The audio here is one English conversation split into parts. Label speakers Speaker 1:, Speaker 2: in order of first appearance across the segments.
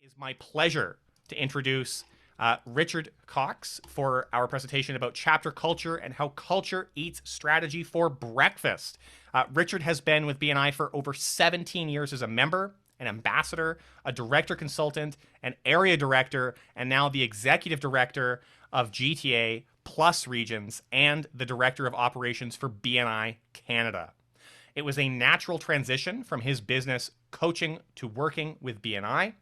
Speaker 1: It's my pleasure to introduce Richard Cox for our presentation about chapter culture and how culture eats strategy for breakfast. Richard has been with BNI for over 17 years as a member, an ambassador, a director consultant, an area director, and now the executive director of GTA plus regions and the director of operations for BNI Canada. It was a natural transition from his business coaching to working with BNI.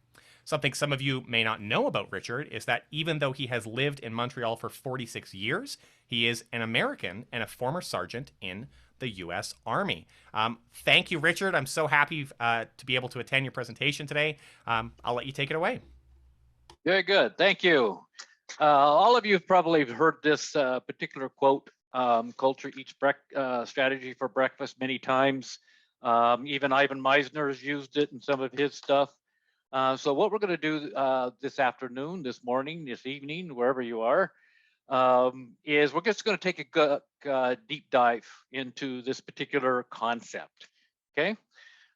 Speaker 1: Something some of you may not know about Richard is that even though he has lived in Montreal for 46 years, he is an American and a former sergeant in the U.S. Army. Thank you, Richard. I'm so happy to be able to attend your presentation today. I'll let you take it away.
Speaker 2: Very good. Thank you. All of you have probably heard this particular quote, culture eats strategy for breakfast many times. Even Ivan Meisner has used it in some of his stuff. So what we're going to do this afternoon, this morning, this evening, wherever you are, is we're just going to take a deep dive into this particular concept. Okay,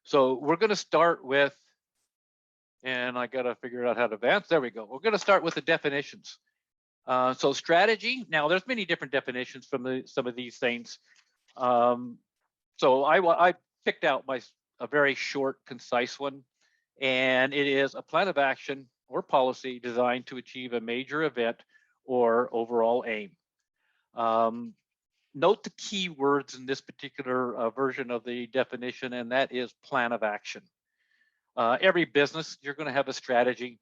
Speaker 2: so we're going to start with, and I got to figure out how to advance. There we go. We're going to start with the definitions. So strategy. Now, there's many different definitions from some of these things. So I picked out a very short, concise one. And it is a plan of action or policy designed to achieve a major event or overall aim. Note the key words in this particular version of the definition, and that is plan of action. Every business, you're going to have a strategy.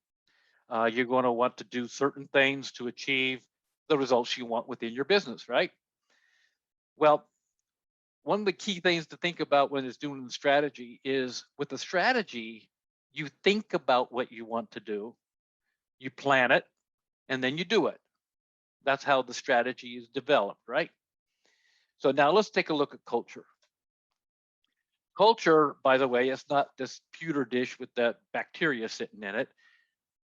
Speaker 2: You're going to want to do certain things to achieve the results you want within your business, right? Well, one of the key things to think about when it's doing the strategy is with the strategy, you think about what you want to do, you plan it, and then you do it. That's how the strategy is developed, right? So now let's take a look at culture. Culture, by the way, is not this pewter dish with that bacteria sitting in it.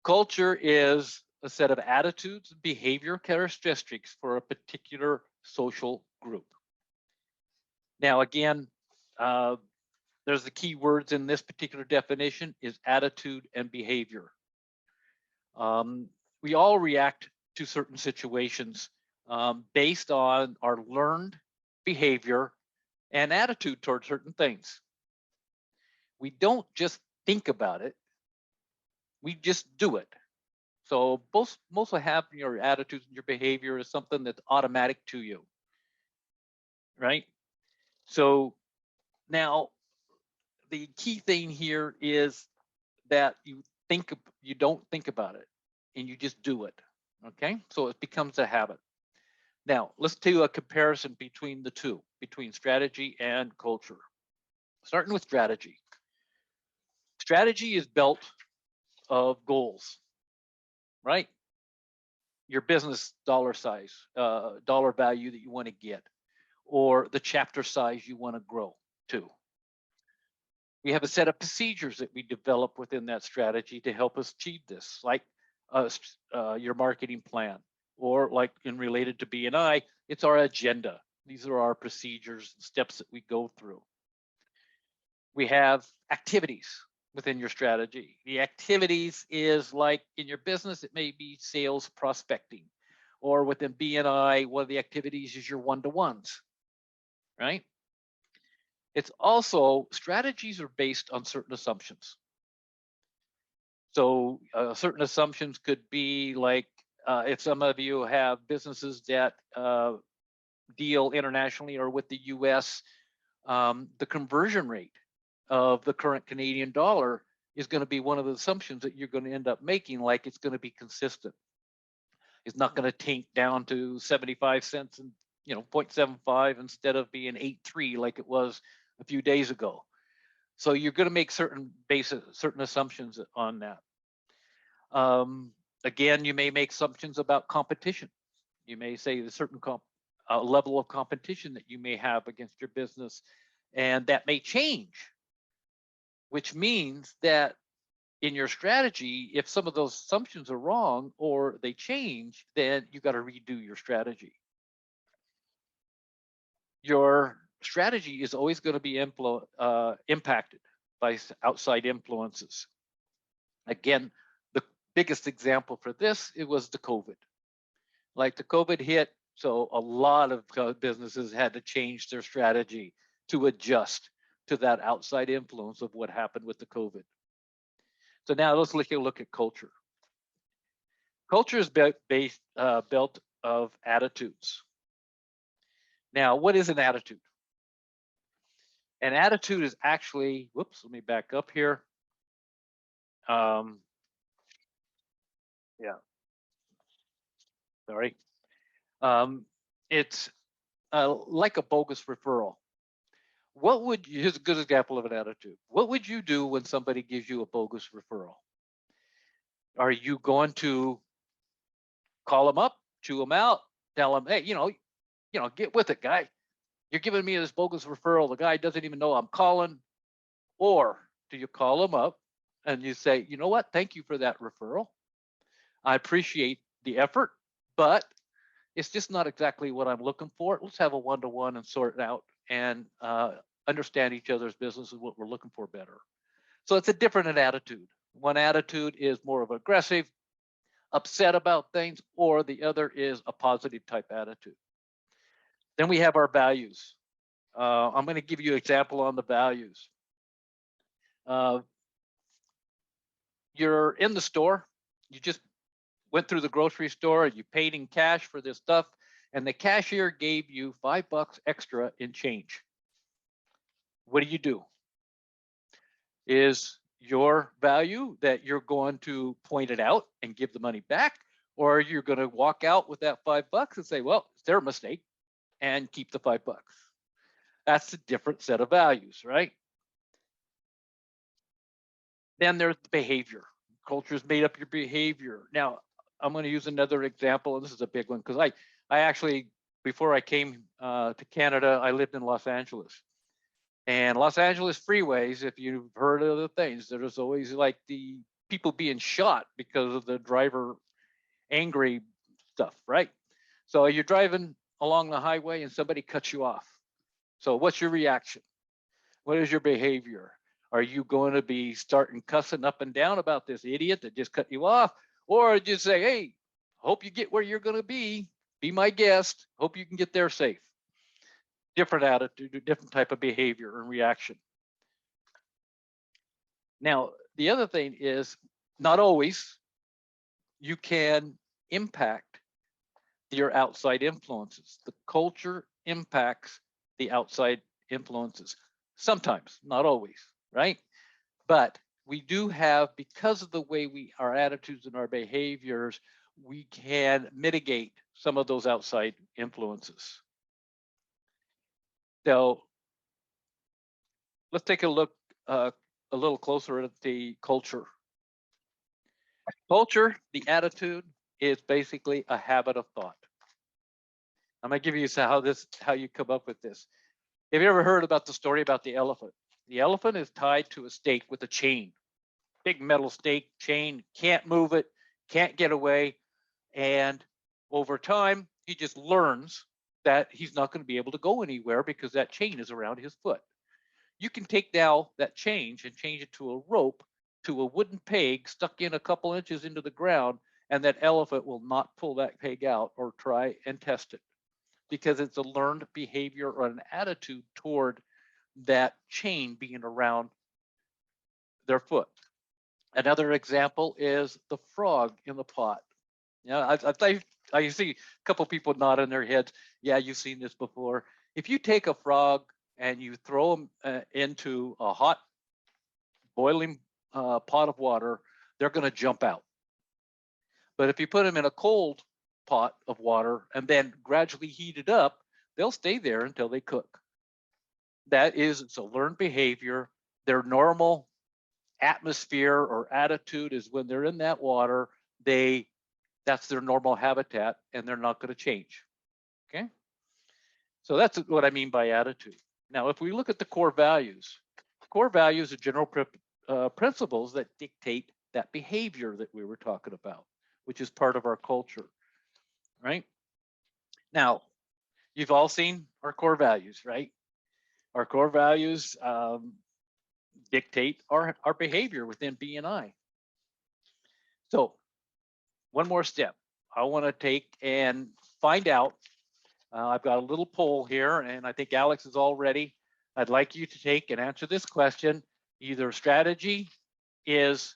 Speaker 2: Culture is a set of attitudes and behavior characteristics for a particular social group. Now, again, there's the key words in this particular definition is attitude and behavior. We all react to certain situations based on our learned behavior and attitude towards certain things. We don't just think about it, we just do it. So most of having your attitudes and your behavior is something that's automatic to you, right? So now, the key thing here is that you don't think about it and you just do it. Okay, so it becomes a habit. Now let's do a comparison between the two, between strategy and culture. Starting with strategy. Strategy is built of goals, right? Your business dollar size, dollar value that you want to get, or the chapter size you want to grow to. We have a set of procedures that we develop within that strategy to help us achieve this, like your marketing plan, or like in related to BNI, it's our agenda. These are our procedures and steps that we go through. We have activities within your strategy. The activities is like in your business, it may be sales prospecting, or within BNI, one of the activities is your one-to-ones, right? It's also, strategies are based on certain assumptions. So certain assumptions could be like, if some of you have businesses that deal internationally or with the US, the conversion rate of the current Canadian dollar is going to be one of the assumptions that you're going to end up making, like it's going to be consistent. It's not going to tank down to 75 cents and 0.75 instead of being 8.3 like it was a few days ago. So you're going to make certain assumptions on that. Again, you may make assumptions about competition. You may say a certain level of competition that you may have against your business, and that may change, which means that in your strategy, if some of those assumptions are wrong or they change, then you got to redo your strategy. Your strategy is always going to be impacted by outside influences. Again, biggest example for this, it was the COVID. Like the COVID hit, so a lot of businesses had to change their strategy to adjust to that outside influence of what happened with the COVID. So now let's look at culture. Culture is built of attitudes. Now, what is an attitude? An attitude is actually, whoops, let me back up here. Yeah, sorry. It's like a bogus referral. What would you, here's a good example of an attitude. What would you do when somebody gives you a bogus referral? Are you going to call them up, chew them out, tell them, hey, get with it, guy. You're giving me this bogus referral. The guy doesn't even know I'm calling. Or do you call them up and you say, you know what? Thank you for that referral. I appreciate the effort, but it's just not exactly what I'm looking for. Let's have a one-to-one and sort it out and understand each other's business and what we're looking for better. So it's a different attitude. One attitude is more of aggressive, upset about things, or the other is a positive type attitude. Then we have our values. I'm going to give you an example on the values. You're in the store, you just went through the grocery store, you paid in cash for this stuff, and the cashier gave you $5 extra in change. What do? Is your value that you're going to point it out and give the money back, or you're going to walk out with that $5 and say, well, it's their mistake, and keep the $5? That's a different set of values, right? Then there's behavior. Culture is made up your behavior. Now, I'm going to use another example, and this is a big one because I actually, before I came to Canada, I lived in Los Angeles. And Los Angeles freeways, if you've heard of the things, there's always like the people being shot because of the driver angry stuff, right? So you're driving along the highway and somebody cuts you off. So what's your reaction? What is your behavior? Are you going to be starting cussing up and down about this idiot that just cut you off? Or just say, hey, hope you get where you're going to be my guest, hope you can get there safe. Different attitude, different type of behavior and reaction. Now, the other thing is, not always you can impact your outside influences. The culture impacts the outside influences. Sometimes, not always, right? But we do have, because of the way our attitudes and our behaviors, we can mitigate some of those outside influences. So let's take a look a little closer at the culture. Culture, the attitude, is basically a habit of thought. I'm going to give you how you come up with this. Have you ever heard about the story about the elephant? The elephant is tied to a stake with a chain, big metal stake chain, can't move it, can't get away. And over time, he just learns that he's not going to be able to go anywhere because that chain is around his foot. You can take now that chain and change it to a rope, to a wooden peg stuck in a couple inches into the ground, and that elephant will not pull that peg out or try and test it because it's a learned behavior or an attitude toward that chain being around their foot. Another example is the frog in the pot. I see a couple people nodding their heads. Yeah, you've seen this before. If you take a frog and you throw them into a hot boiling pot of water, they're going to jump out. But if you put them in a cold pot of water and then gradually heat it up, they'll stay there until they cook. It's a learned behavior. Their normal atmosphere or attitude is when they're in that water, that's their normal habitat and they're not going to change. Okay. So that's what I mean by attitude. Now, if we look at the core values are general principles that dictate that behavior that we were talking about, which is part of our culture, right? Now, you've all seen our core values, right? Our core values dictate our behavior within BNI. So one more step. I want to take and find out. I've got a little poll here, and I think Alex is all ready. I'd like you to take and answer this question. Either strategy is,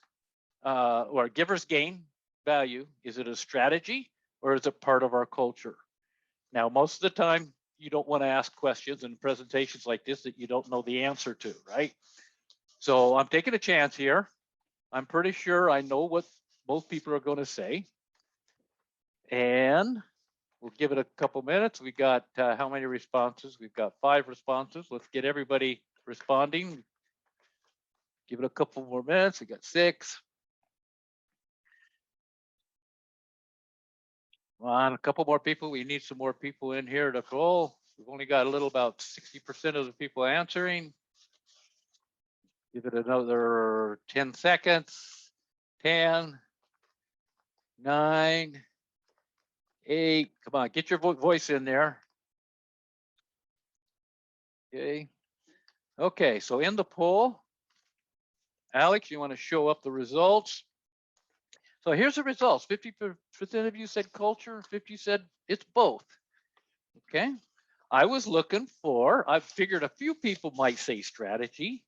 Speaker 2: or giver's gain value, is it a strategy or is it part of our culture? Now, most of the time, you don't want to ask questions in presentations like this that you don't know the answer to, right? So I'm taking a chance here. I'm pretty sure I know what most people are going to say. And we'll give it a couple minutes. We got how many responses? We've got 5 responses. Let's get everybody responding. Give it a couple more minutes. We got 6. Come on, a couple more people. We need some more people in here to call. We've only got a little about 60% of the people answering. Give it another 10 seconds. 10, 9, 8. Come on, get your voice in there. Okay. Okay, so in the poll, Alex, you want to show up the results? So here's the results. 50% of you said culture, 50 said it's both. Okay. I was looking for, I figured a few people might say strategy,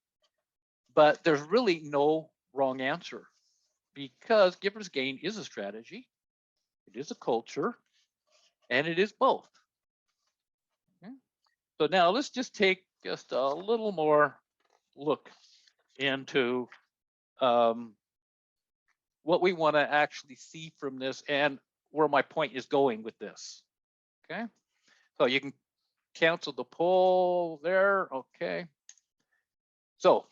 Speaker 2: but there's really no wrong answer because giver's gain is a strategy, it is a culture, and it is both. Okay. So now let's just take just a little more look into what we want to actually see from this and where my point is going with this. Okay, so you can cancel the poll there. Okay, so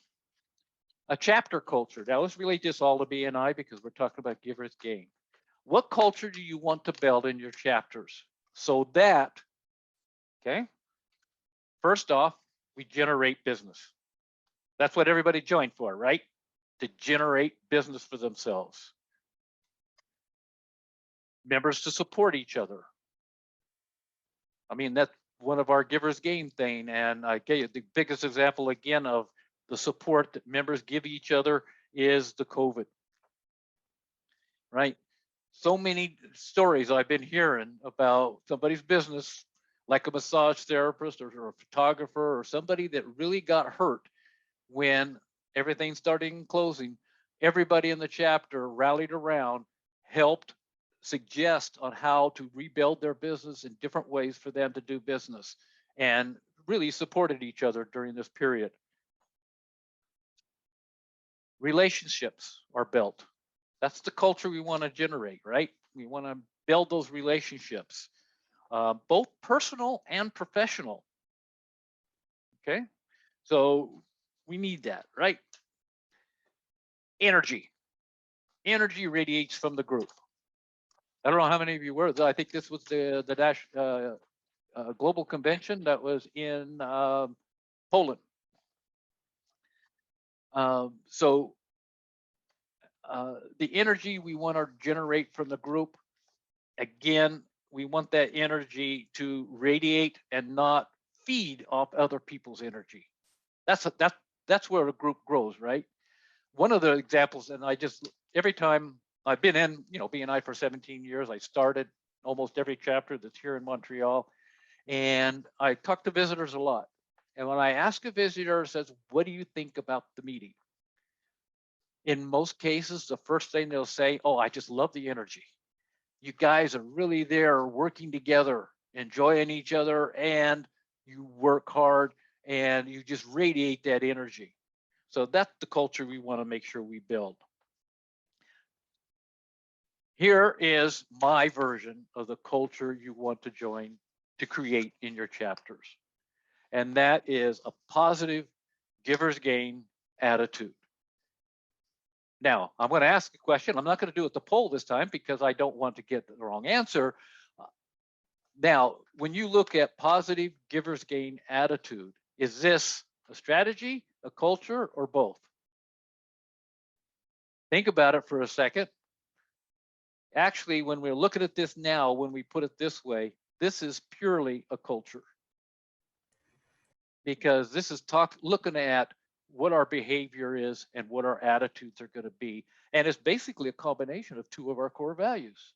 Speaker 2: a chapter culture. Now it's really just all the BNI because we're talking about giver's gain. What culture do you want to build in your chapters so that, okay, first off, we generate business. That's what everybody joined for, right? To generate business for themselves. Members to support each other. I mean, that's one of our giver's gain thing. And I gave you the biggest example again of the support that members give each other is the COVID, right? So many stories I've been hearing about somebody's business, like a massage therapist or a photographer or somebody that really got hurt when everything started closing. Everybody in the chapter rallied around, helped suggest on how to rebuild their business in different ways for them to do business, and really supported each other during this period. Relationships are built. That's the culture we want to generate, right? We want to build those relationships, both personal and professional. Okay, so we need that, right? Energy radiates from the group. I don't know how many of you were. I think this was the global convention that was in Poland. So the energy we want to generate from the group, again, we want that energy to radiate and not feed off other people's energy. That's where a group grows, right? One of the examples, and I just, every time I've been in, BNI for 17 years, I started almost every chapter that's here in Montreal, and I talk to visitors a lot. And when I ask a visitor, says, what do you think about the meeting? In most cases, the first thing they'll say, oh, I just love the energy. You guys are really there working together, enjoying each other, and you work hard and you just radiate that energy. So that's the culture we want to make sure we build. Here is my version of the culture you want to join to create in your chapters. And that is a positive giver's gain attitude. Now, I'm going to ask a question. I'm not going to do it the poll this time because I don't want to get the wrong answer. Now, when you look at positive giver's gain attitude, is this a strategy, a culture, or both? Think about it for a second. Actually, when we're looking at this now, when we put it this way, this is purely a culture. Because this is looking at what our behavior is and what our attitudes are going to be. And it's basically a combination of two of our core values.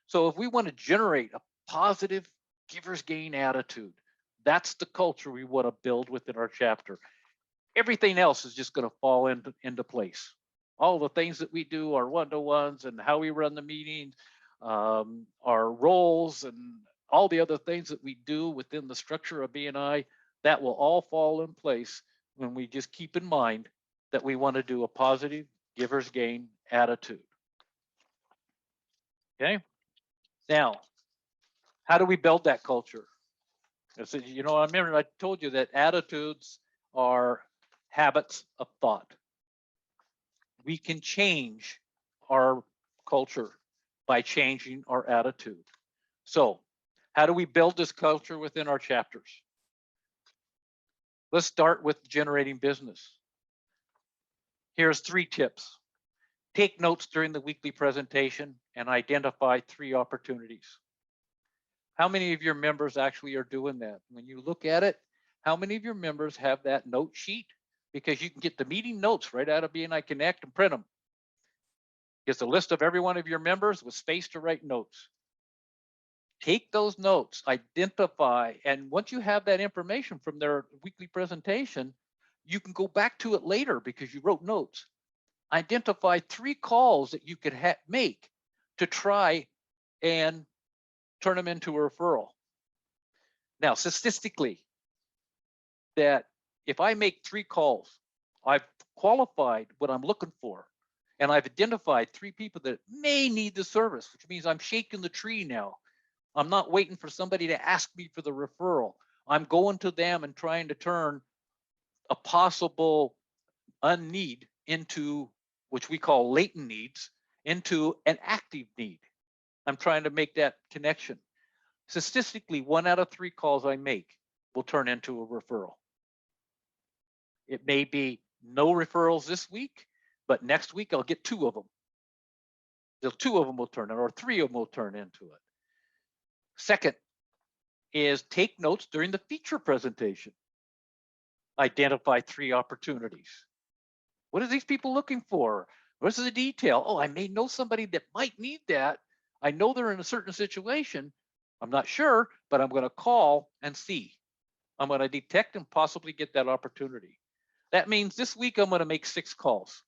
Speaker 2: So if we want to generate a positive giver's gain attitude, that's the culture we want to build within our chapter. Everything else is just going to fall into place. All the things that we do, our one-to-ones and how we run the meetings, our roles and all the other things that we do within the structure of BNI, that will all fall in place when we just keep in mind that we want to do a positive giver's gain attitude. Okay. Now, how do we build that culture? So, you know, I remember I told you that attitudes are habits of thought. We can change our culture by changing our attitude. So, how do we build this culture within our chapters? Let's start with generating business. Here's 3 tips. Take notes during the weekly presentation and identify 3 opportunities. How many of your members actually are doing that? When you look at it, how many of your members have that note sheet? Because you can get the meeting notes right out of BNI Connect and print them. It's a list of every one of your members with space to write notes. Take those notes, identify, and once you have that information from their weekly presentation, you can go back to it later because you wrote notes. Identify 3 calls that you could make to try and turn them into a referral. Now, statistically, that if I make 3 calls, I've qualified what I'm looking for, and I've identified 3 people that may need the service, which means I'm shaking the tree now. I'm not waiting for somebody to ask me for the referral. I'm going to them and trying to turn a possible unneed into, which we call latent needs, into an active need. I'm trying to make that connection. Statistically, 1 out of 3 calls I make will turn into a referral. It may be no referrals this week, but next week I'll get 2 of them. The 2 of them will turn it, or 3 of them will turn into it. Second is take notes during the feature presentation. Identify 3 opportunities. What are these people looking for? What's the detail? Oh, I may know somebody that might need that. I know they're in a certain situation. I'm not sure, but I'm going to call and see. I'm going to detect and possibly get that opportunity. That means this week I'm going to make 6 calls.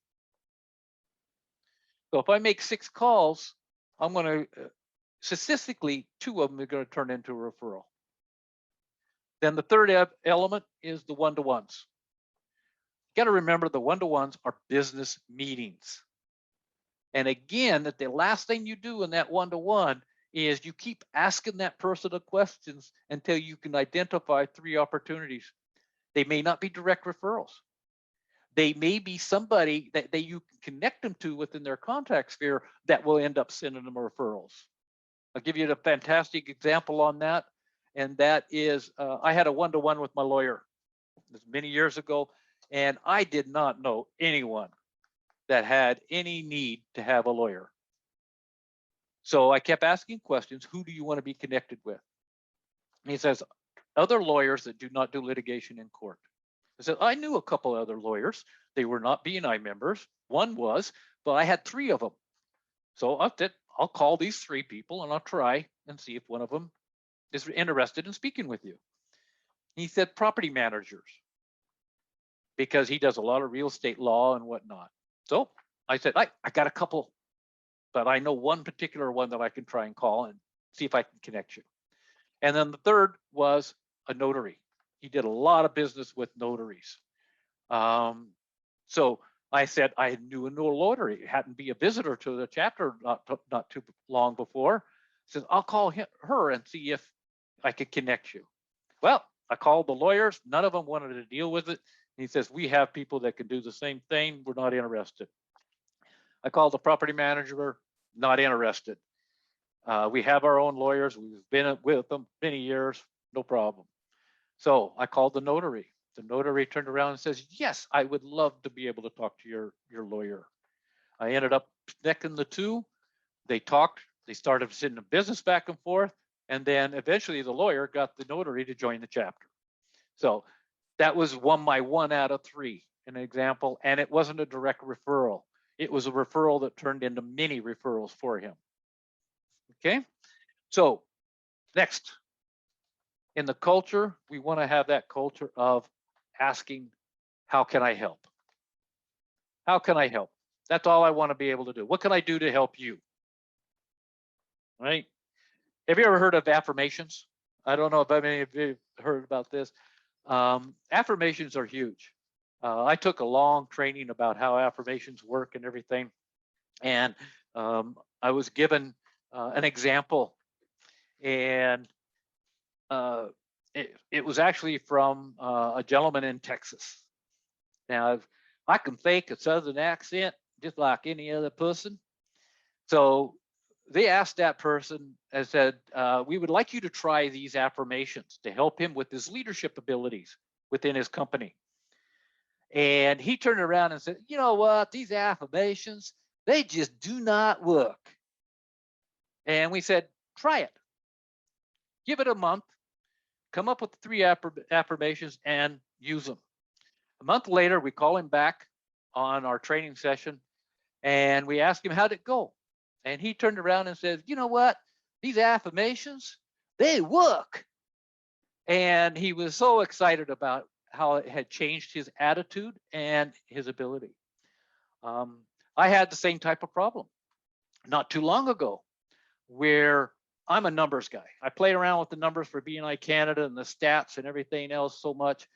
Speaker 2: So if I make 6 calls, I'm going to, statistically, 2 of them are going to turn into a referral. Then the third element is the one-to-ones. You got to remember the one-to-ones are business meetings. And again, that the last thing you do in that one-to-one is you keep asking that person the questions until you can identify 3 opportunities. They may not be direct referrals. They may be somebody that you can connect them to within their contact sphere that will end up sending them referrals. I'll give you a fantastic example on that. And that is, I had a one-to-one with my lawyer. This was many years ago, and I did not know anyone that had any need to have a lawyer. So I kept asking questions. Who do you want to be connected with? And he says, other lawyers that do not do litigation in court. I said, I knew a couple other lawyers. They were not BNI members. One was, but I had 3 of them. So I'll call these 3 people and I'll try and see if one of them is interested in speaking with you. He said property managers, because he does a lot of real estate law and whatnot. So I said, I got a couple, but I know one particular one that I can try and call and see if I can connect you. And then the third was a notary. He did a lot of business with notaries. So I said, I knew a notary, happened to be a visitor to the chapter not too long before. Says, I'll call her and see if I could connect you. Well, I called the lawyers. None of them wanted to deal with it. He says, we have people that can do the same thing. We're not interested. I called the property manager, not interested. We have our own lawyers. We've been with them many years, no problem. So I called the notary. The notary turned around and says, yes, I would love to be able to talk to your lawyer. I ended up connecting the 2. They talked. They started sending business back and forth. And then eventually the lawyer got the notary to join the chapter. So That was my 1 out of 3, an example, and it wasn't a direct referral. It was a referral that turned into many referrals for him. Okay, so next, in the culture, we want to have that culture of asking, how can I help? How can I help? That's all I want to be able to do. What can I do to help you? Right? Have you ever heard of affirmations? I don't know if any of you heard about this. Affirmations are huge. I took a long training about how affirmations work and everything. And I was given an example, and it was actually from a gentleman in Texas. Now, I can fake a Southern accent just like any other person. So they asked that person and said, we would like you to try these affirmations to help him with his leadership abilities within his company. And he turned around and said, you know what, these affirmations, they just do not work. And we said, try it. Give it a month, come up with 3 affirmations and use them. A month later, we call him back on our training session and we asked him, how'd it go? And he turned around and said, you know what, these affirmations, they work. And he was so excited about how it had changed his attitude and his ability. I had the same type of problem not too long ago, where I'm a numbers guy. I played around with the numbers for BNICanada and the stats and everything else so much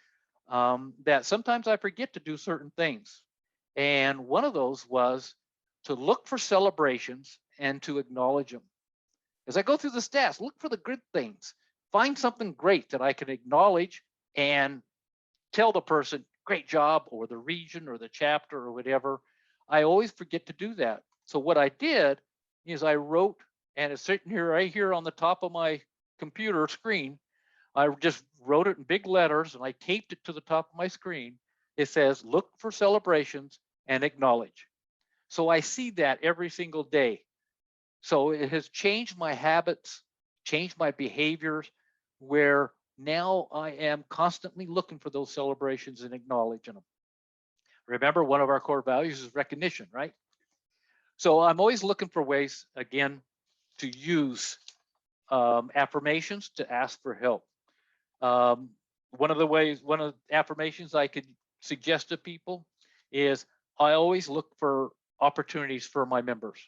Speaker 2: that sometimes I forget to do certain things. And one of those was to look for celebrations and to acknowledge them. As I go through the stats, look for the good things. Find something great that I can acknowledge and tell the person, great job, or the region or the chapter or whatever. I always forget to do that. So what I did is I wrote, and it's sitting here right here on the top of my computer screen. I just wrote it in big letters and I taped it to the top of my screen. It says, look for celebrations and acknowledge. So I see that every single day. So it has changed my habits, changed my behaviors, where now I am constantly looking for those celebrations and acknowledging them. Remember, one of our core values is recognition, right? So I'm always looking for ways, again, to use affirmations to ask for help. One of the affirmations I could suggest to people is I always look for opportunities for my members.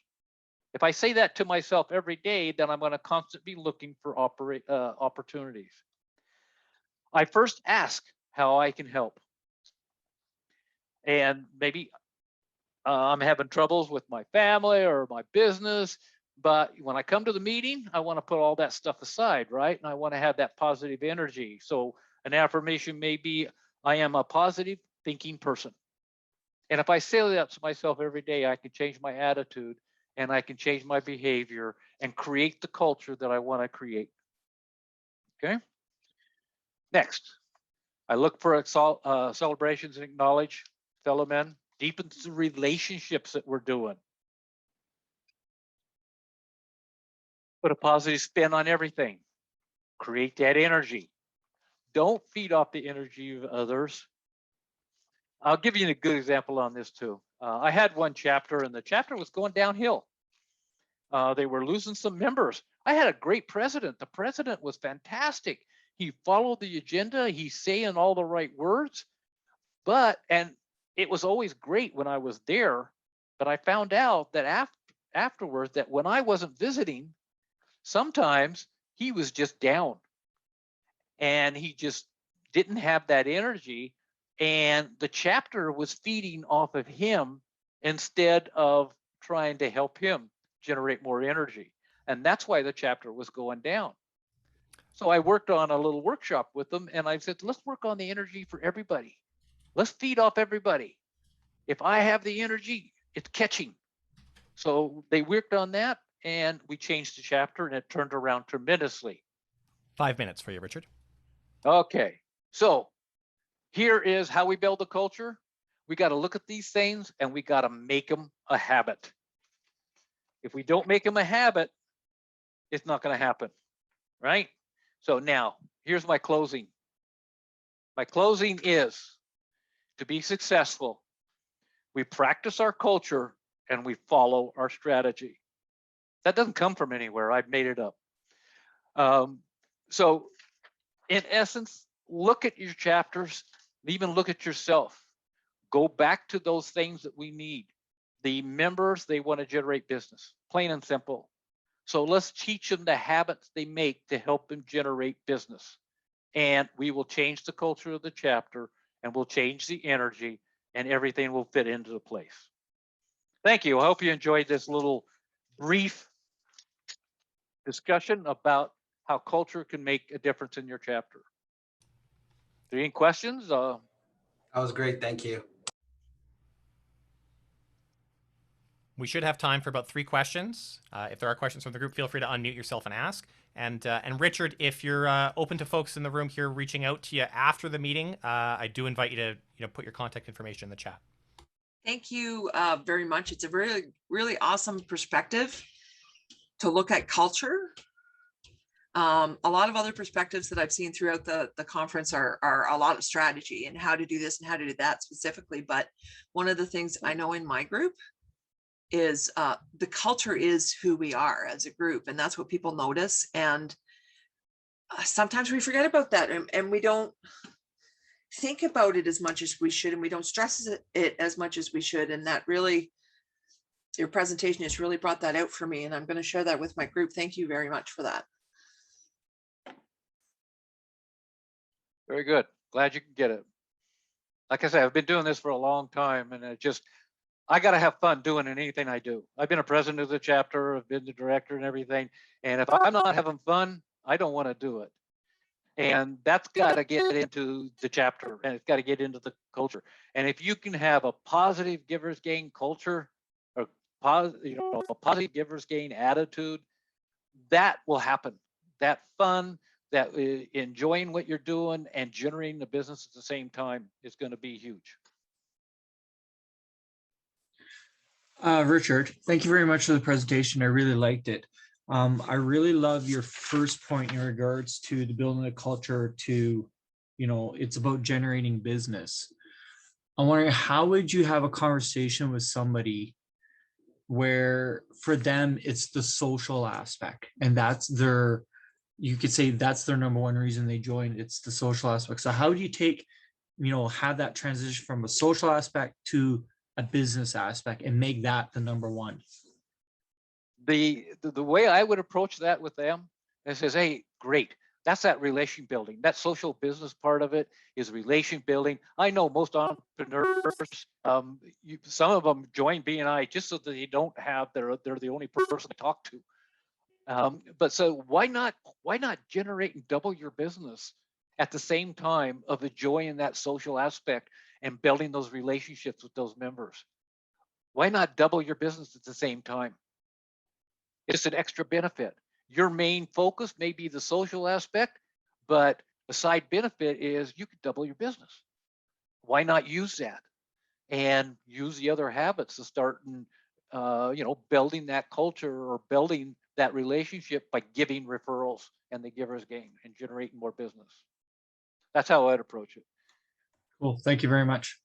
Speaker 2: If I say that to myself every day, then I'm going to constantly be looking for opportunities. I first ask how I can help. And maybe I'm having troubles with my family or my business, but when I come to the meeting, I want to put all that stuff aside, right? And I want to have that positive energy. So an affirmation may be, I am a positive thinking person. And if I say that to myself every day, I can change my attitude and I can change my behavior and create the culture that I want to create. Okay. Next, I look for celebrations and acknowledge fellow men, deepens the relationships that we're doing. Put a positive spin on everything. Create that energy. Don't feed off the energy of others. I'll give you a good example on this too. I had one chapter and the chapter was going downhill. They were losing some members. I had a great president. The president was fantastic. He followed the agenda. He's saying all the right words, and it was always great when I was there, but I found out that afterwards that when I wasn't visiting, sometimes he was just down and he just didn't have that energy, and the chapter was feeding off of him instead of trying to help him generate more energy. And that's why the chapter was going down. So I worked on a little workshop with them and I said, let's work on the energy for everybody. Let's feed off everybody. If I have the energy, it's catching. So they worked on that and we changed the chapter and it turned around tremendously.
Speaker 1: 5 minutes for you, Richard.
Speaker 2: Okay. So here is how we build the culture. We got to look at these things and we got to make them a habit. If we don't make them a habit, it's not going to happen, right? So now here's my closing. My closing is, to be successful, we practice our culture and we follow our strategy. That doesn't come from anywhere. I've made it up. So in essence, look at your chapters, even look at yourself. Go back to those things that we need. The members, they want to generate business, plain and simple. So let's teach them the habits they make to help them generate business. And we will change the culture of the chapter, and we'll change the energy, and everything will fit into the place. Thank you. I hope you enjoyed this little brief discussion about how culture can make a difference in your chapter. Any questions?
Speaker 3: That was great. Thank you.
Speaker 1: We should have time for about 3 questions. If there are questions from the group, feel free to unmute yourself and ask. And Richard, if you're open to folks in the room here reaching out to you after the meeting, I do invite you to put your contact information in the chat.
Speaker 4: Thank you very much. It's a really, really awesome perspective to look at culture. A lot of other perspectives that I've seen throughout the conference are a lot of strategy and how to do this and how to do that specifically. But one of the things I know in my group is the culture is who we are as a group, and that's what people notice. And sometimes we forget about that, and we don't think about it as much as we should, and we don't stress it as much as we should. And that really, your presentation has really brought that out for me, and I'm going to share that with my group. Thank you very much for that.
Speaker 2: Very good. Glad you can get it. Like I said, I've been doing this for a long time, and I got to have fun doing anything I do. I've been a president of the chapter, I've been the director and everything. And if I'm not having fun, I don't want to do it. And that's got to get into the chapter, and it's got to get into the culture. And if you can have a positive givers gain culture, or a positive givers gain attitude, that will happen. That fun, that enjoying what you're doing and generating the business at the same time is going to be huge.
Speaker 5: Richard, thank you very much for the presentation. I really liked it. I really love your first point in regards to the building a culture to, it's about generating business. I'm wondering, how would you have a conversation with somebody where for them it's the social aspect, and you could say that's their number one reason they joined, it's the social aspect. So how do you take, have that transition from a social aspect to a business aspect and make that the number one?
Speaker 2: The way I would approach that with them is says, hey, great. That's that relation building. That social business part of it is relation building. I know most entrepreneurs, some of them join BNI just so that they don't have, they're the only person to talk to. But so why not generate and double your business at the same time of enjoying that social aspect and building those relationships with those members? Why not double your business at the same time? It's an extra benefit. Your main focus may be the social aspect, but the side benefit is you could double your business. Why not use that and use the other habits to start, building that culture or building that relationship by giving referrals and the giver's gain and generating more business. That's how I'd approach it.
Speaker 5: Cool. Thank you very much.